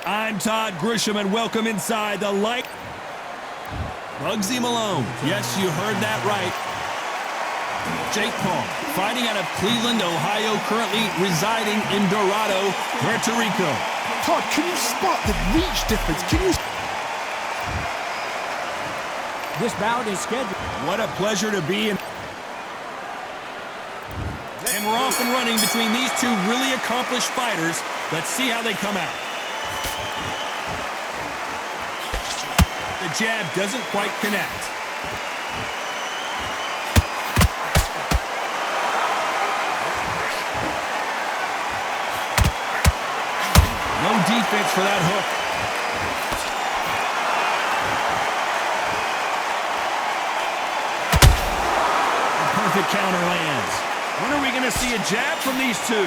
I'm Todd Grisham, and welcome inside the light. Bugsy Malone. Yes, you heard that right. Jake Paul, fighting out of Cleveland, Ohio, currently residing in Dorado, Puerto Rico. Todd, can you spot the reach difference? Can you... This bout is scheduled. What a pleasure to be in. And we're off and running between these two really accomplished fighters. Let's see how they come out. The jab doesn't quite connect. No defense for that hook. A perfect counter lands. When are we going to see a jab from these two?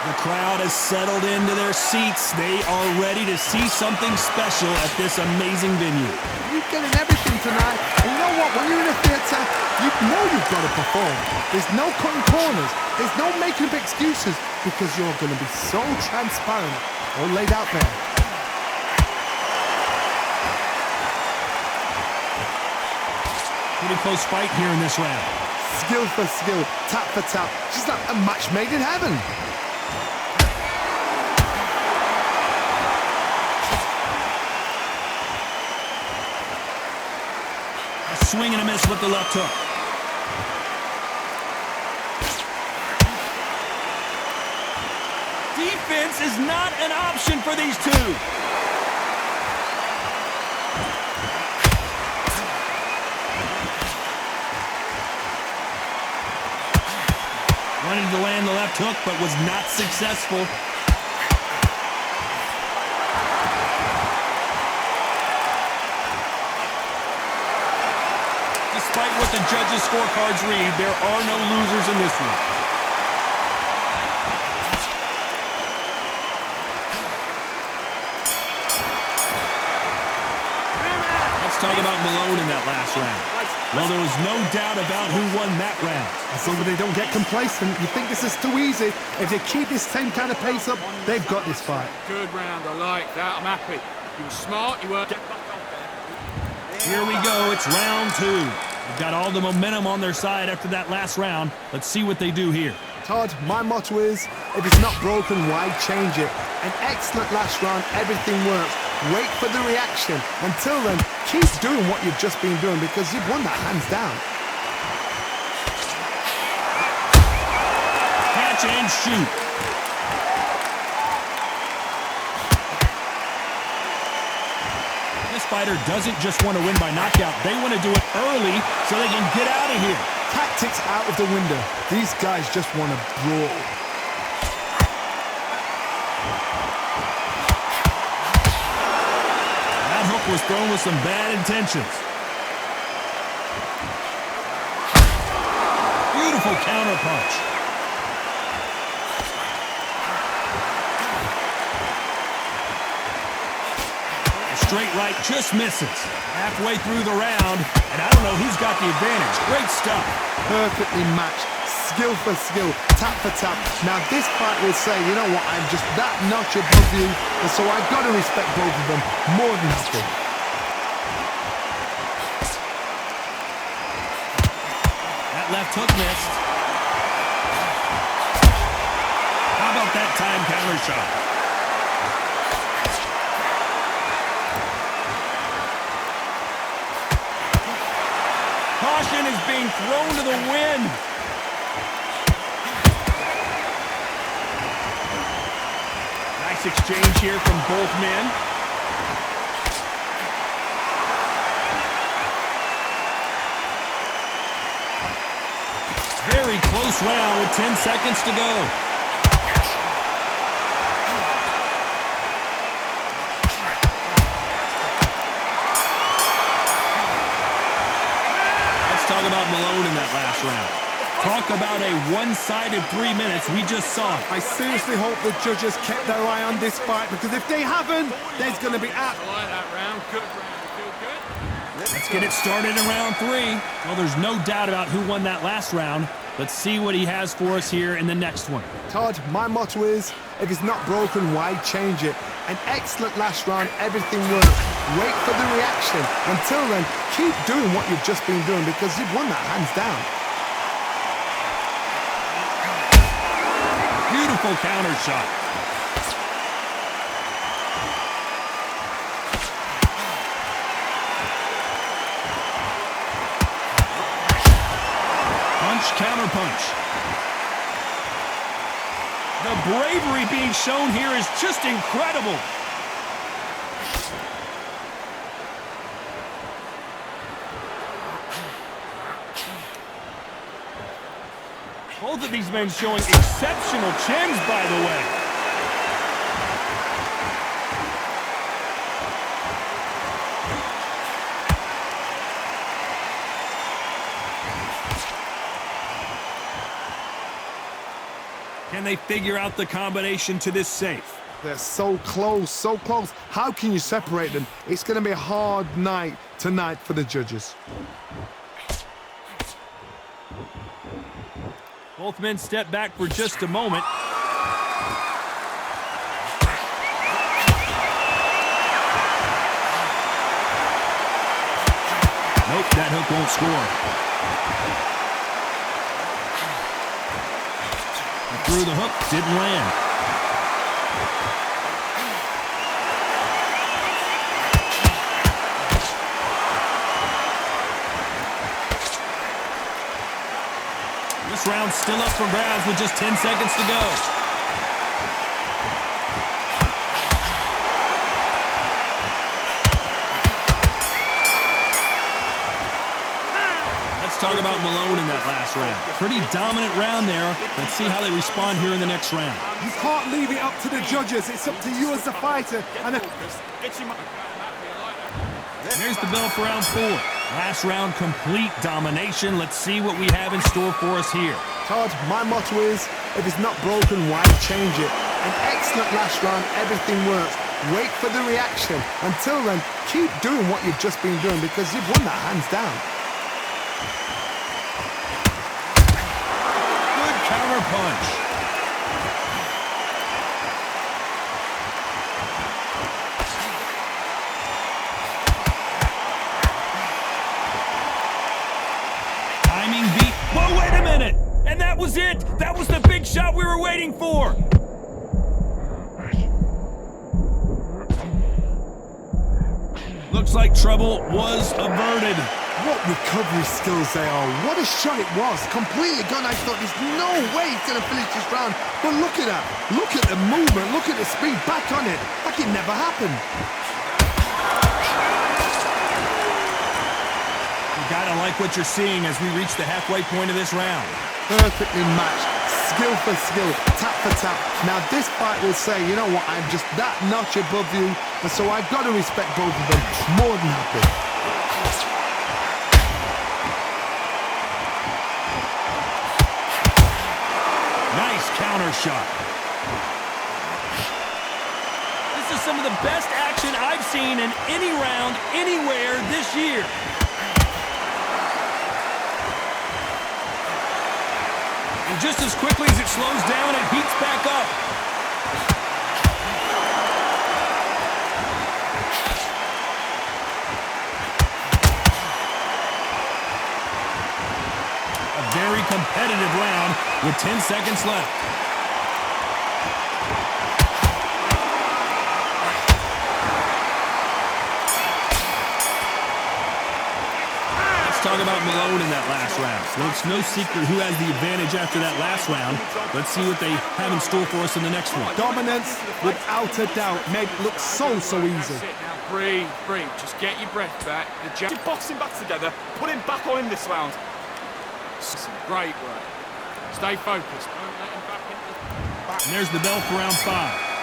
The crowd has settled into their seats. They are ready to see something special at this amazing venue. You're getting everything tonight. And you know what? When you're in a theatre, you know you've got to perform. There's no cutting corners. There's no making up excuses because you're going to be so transparent all laid out there. Pretty close fight here in this round. Skill for skill, tap for tap. Just like a match made in heaven. A swing and a miss with the left hook. Defense is not an option for these two. Wanted to land the left hook, but was not successful. Despite what the judges' scorecards read, there are no losers in this one. Let's talk about Malone in that last round. Well, there was no doubt about who won that round. As long as they don't get complacent, you think this is too easy. If they keep this same kind of pace up, they've got this fight. Good round, I like that. I'm happy. You were smart, you were... Here we go, it's round two. They've got all the momentum on their side after that last round. Let's see what they do here. Todd, my motto is, if it's not broken, why change it? An excellent last round, everything works. Wait for the reaction. Until then, keep doing what you've just been doing because you've won that hands down. Catch and shoot. This fighter doesn't just want to win by knockout. They want to do it early so they can get out of here. Tactics out of the window. These guys just want to brawl. That hook was thrown with some bad intentions. Beautiful counter punch. A straight right just misses. Halfway through the round, and I don't know who's got the advantage. Great stuff. Perfectly matched. Skill for skill, tap for tap. Now this fight will say, you know what, I'm just that notch above you, and so I've got to respect both of them more than happy. That left hook missed. How about that time counter shot? Caution is being thrown to the wind. Nice exchange here from both men. Very close round with 10 seconds to go. Let's talk about Malone in that last round. Talk about a one-sided 3 minutes. We just saw it. I seriously hope the judges kept their eye on this fight because if they haven't, there's going to be... I like that round. Good round. Feel good? Let's get it started in round 3. Well, there's no doubt about who won that last round. Let's see what he has for us here in the next one. Todd, my motto is, if it's not broken, why change it? An excellent last round, everything worked. Wait for the reaction. Until then, keep doing what you've just been doing because you've won that hands down. Beautiful counter shot. Counter punch. The bravery being shown here is just incredible. Both of these men showing exceptional chins, by the way. Can they figure out the combination to this safe? They're so close, so close. How can you separate them? It's going to be a hard night tonight for the judges. Both men step back for just a moment. Nope, that hook won't score. Through the hook, didn't land. This round's still up for grabs with just 10 seconds to go. Let's talk about Malone in that last round. Pretty dominant round there. Let's see how they respond here in the next round. You can't leave it up to the judges. It's up to you as the fighter. And there's the bell for round 4. Last round, complete domination. Let's see what we have in store for us here. Todd, my motto is, if it's not broken, why change it? An excellent last round, everything works. Wait for the reaction. Until then, keep doing what you've just been doing because you've won that hands down. Counter punch. Timing beat. Whoa, wait a minute! And that was it! That was the big shot we were waiting for! Looks like trouble was averted. What recovery skills they are. What a shot it was. Completely gone. I thought there's no way he's going to finish this round. But look at that. Look at the movement. Look at the speed. Back on it. Like it never happened. You gotta like what you're seeing as we reach the halfway point of this round. Perfectly matched. Skill for skill. Tap for tap. Now this fight will say, you know what, I'm just that notch above you. And so I've got to respect both of them. More than happy. Counter shot. This is some of the best action I've seen in any round, anywhere this year. And just as quickly as it slows down, it heats back up. A very competitive round with 10 seconds left. Talk about Malone in that last round. Well, it's no secret who has the advantage after that last round. Let's see what they have in store for us in the next one. Dominance, without a doubt, made it look so easy. Now breathe, breathe. Just get your breath back. Box him back together. Put him back on him this round. Great work. Stay focused. Don't let him back into the... And there's the bell for round 5.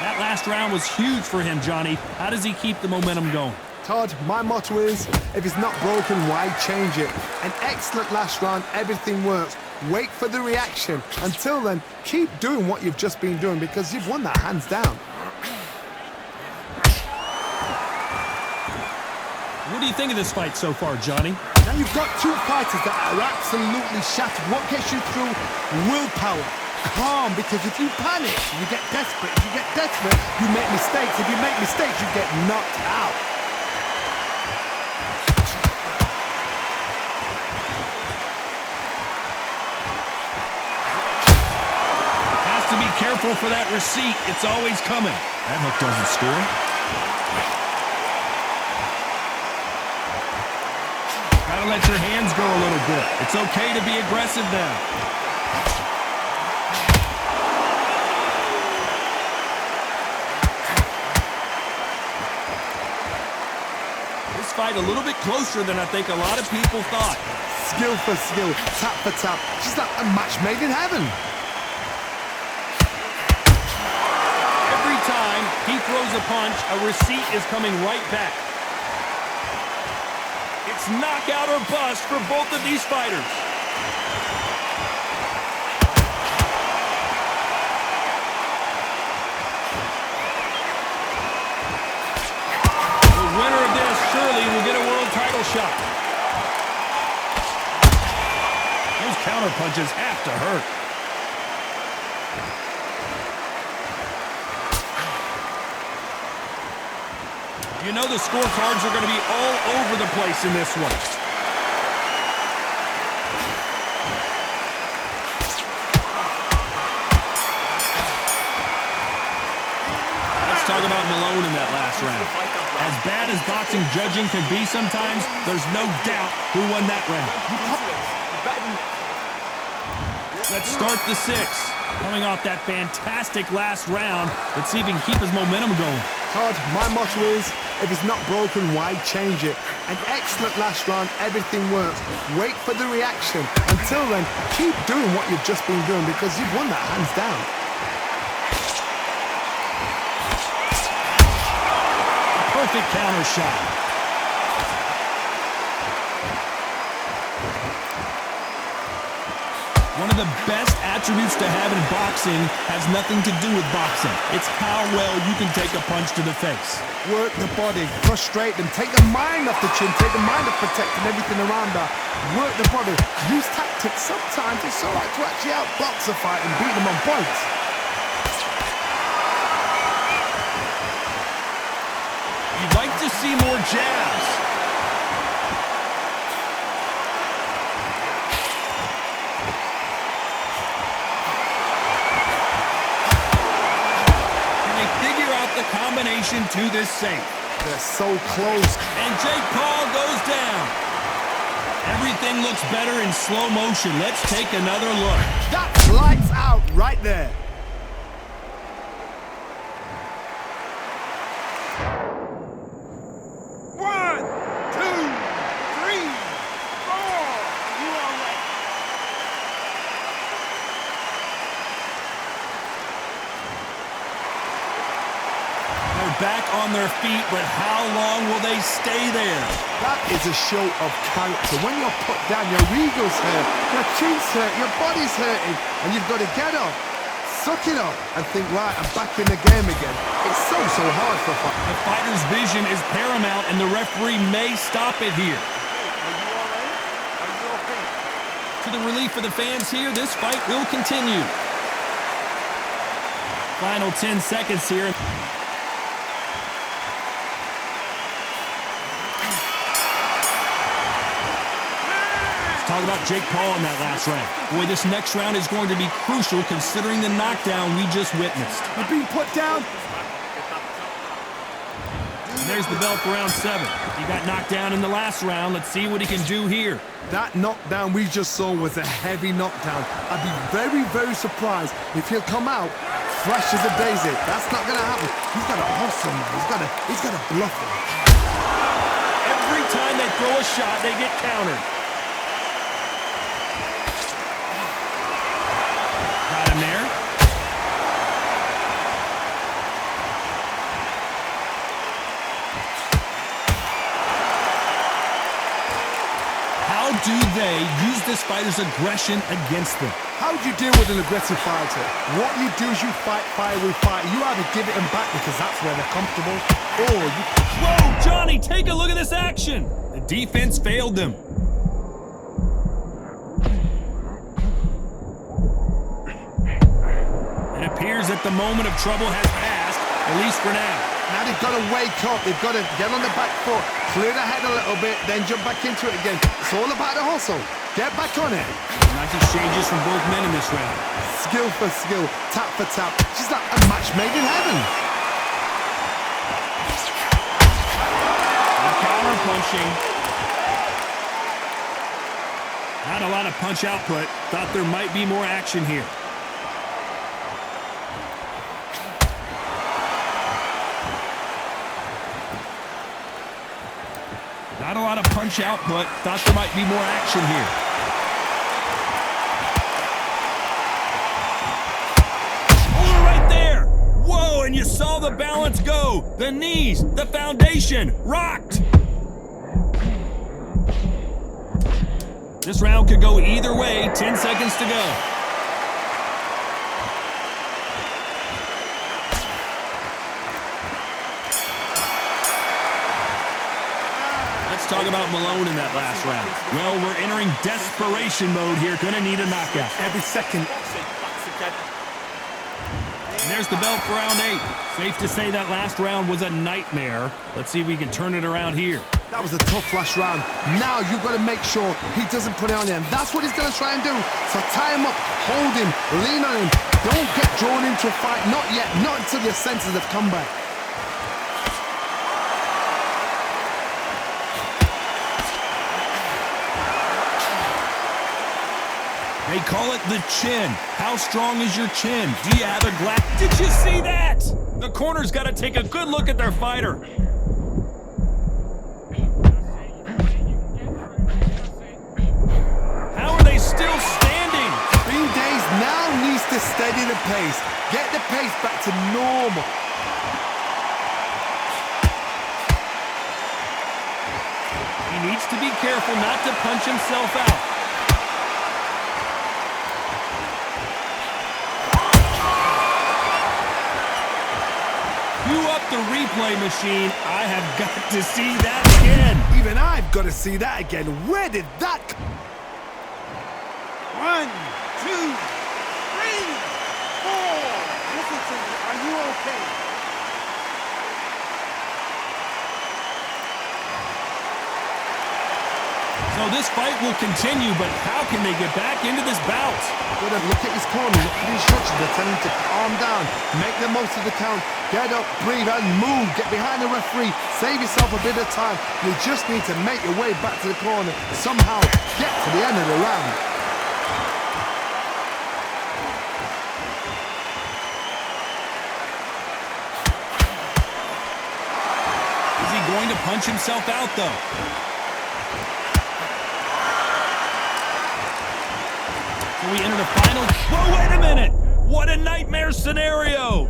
That last round was huge for him, Johnny. How does he keep the momentum going? Todd, my motto is, if it's not broken, why change it? An excellent last round, everything works. Wait for the reaction. Until then, keep doing what you've just been doing because you've won that hands down. What do you think of this fight so far, Johnny? Now you've got two fighters that are absolutely shattered. What gets you through? Willpower. Calm, because if you panic, you get desperate. If you get desperate, you make mistakes. If you make mistakes, you get knocked out. Has to be careful for that receipt. It's always coming. That hook doesn't score. Gotta let your hands go a little bit. It's okay to be aggressive now. This fight a little bit closer than I think a lot of people thought. Skill for skill, tap for tap. Just like a match made in heaven. Every time he throws a punch, a receipt is coming right back. It's knockout or bust for both of these fighters. The winner of this surely will get a world title shot. Those counter punches have to hurt. You know the scorecards are going to be all over the place in this one. Let's talk about Malone in that last round. As bad as boxing judging can be sometimes, there's no doubt who won that round. Let's start the sixth. Coming off that fantastic last round, let's see if he can keep his momentum going. Todd, my motto is, if it's not broken, why change it? An excellent last round, everything works. Wait for the reaction. Until then, keep doing what you've just been doing because you've won that hands down. Perfect counter shot. One of the best attributes to have in boxing has nothing to do with boxing. It's how well you can take a punch to the face. Work the body, frustrate them, take the mind off the chin, take the mind off protecting everything around that. Work the body, use tactics. Sometimes it's all right to actually outbox a fight and beat them on points. You'd like to see more jabs. The combination to this safe. They're so close. And Jake Paul goes down. Everything looks better in slow motion. Let's take another look. That's lights out right there. One, two, three, four. You are ready. Back on their feet, but how long will they stay there? That is a show of character. When you're put down, your ego's hurt, your chin's hurt, your body's hurting, and you've got to get up, suck it up, and think, right, I'm back in the game again. It's so hard for a fight. The fighter's vision is paramount, and the referee may stop it here. Are you all right? Are you okay? To the relief of the fans here, this fight will continue. Final 10 seconds here. Talk about Jake Paul in that last round. Boy, this next round is going to be crucial considering the knockdown we just witnessed. You're being put down. And there's the bell for round 7. He got knocked down in the last round. Let's see what he can do here. That knockdown we just saw was a heavy knockdown. I'd be very surprised if he'll come out fresh as a daisy. That's not going to happen. He's got to hustle, man. He's got to bluff him. Every time they throw a shot, they get countered. Got him there. How do they use the this fighter's aggression against them. How do you deal with an aggressive fighter? What you do is you fight fire with fire. You either give it them back because that's where they're comfortable, or you... Whoa, Johnny, take a look at this action. The defense failed them. It appears that the moment of trouble has passed, at least for now. Now they've got to wake up. They've got to get on the back foot, clear the head a little bit, then jump back into it again. It's all about the hustle. Get back on it. Nice exchanges from both men in this round. Skill for skill, tap for tap. She's like a match made in heaven. Counter punching. Not a lot of punch output. Thought there might be more action here. Not a lot of punch output. Thought there might be more action here. Oh, right there. Whoa, and you saw the balance go. The knees, the foundation, rocked. This round could go either way. 10 seconds to go. Let's talk about Malone in that last round. Well, we're entering desperation mode here. Gonna need a knockout. Every second. And there's the belt for round 8. Safe to say that last round was a nightmare. Let's see if we can turn it around here. That was a tough last round. Now you've got to make sure he doesn't put it on him. That's what he's going to try and do. So tie him up, hold him, lean on him. Don't get drawn into a fight. Not yet. Not until your senses have come back. They call it the chin. How strong is your chin? Do you have a glass? Did you see that? The corner's got to take a good look at their fighter. How are they still standing? Bean Days now needs to steady the pace. Get the pace back to normal. He needs to be careful not to punch himself out. Cue up the replay machine. I have got to see that again. Even I've got to see that again. Where did that come? 1, 2, 3, 4. Listen to me. Are you okay? So this fight will continue, but how can they get back into this bout? Got to look at his corner, look at the instructions. They're telling him to calm down, make the most of the count, get up, breathe, and move. Get behind the referee, save yourself a bit of time. You just need to make your way back to the corner. Somehow get to the end of the round. Is he going to punch himself out, though? So we enter the final. Whoa, wait a minute! What a nightmare scenario!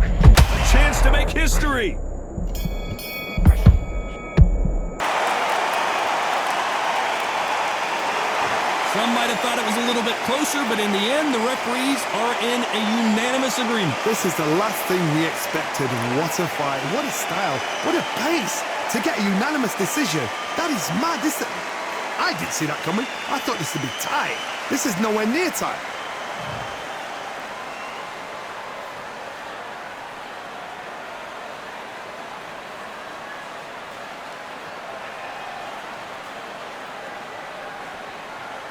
A chance to make history! Some might have thought it was a little bit closer, but in the end, the referees are in a unanimous agreement. This is the last thing we expected. What a fight, what a style, what a pace to get a unanimous decision. That is mad. I didn't see that coming. I thought this would be tight. This is nowhere near tight.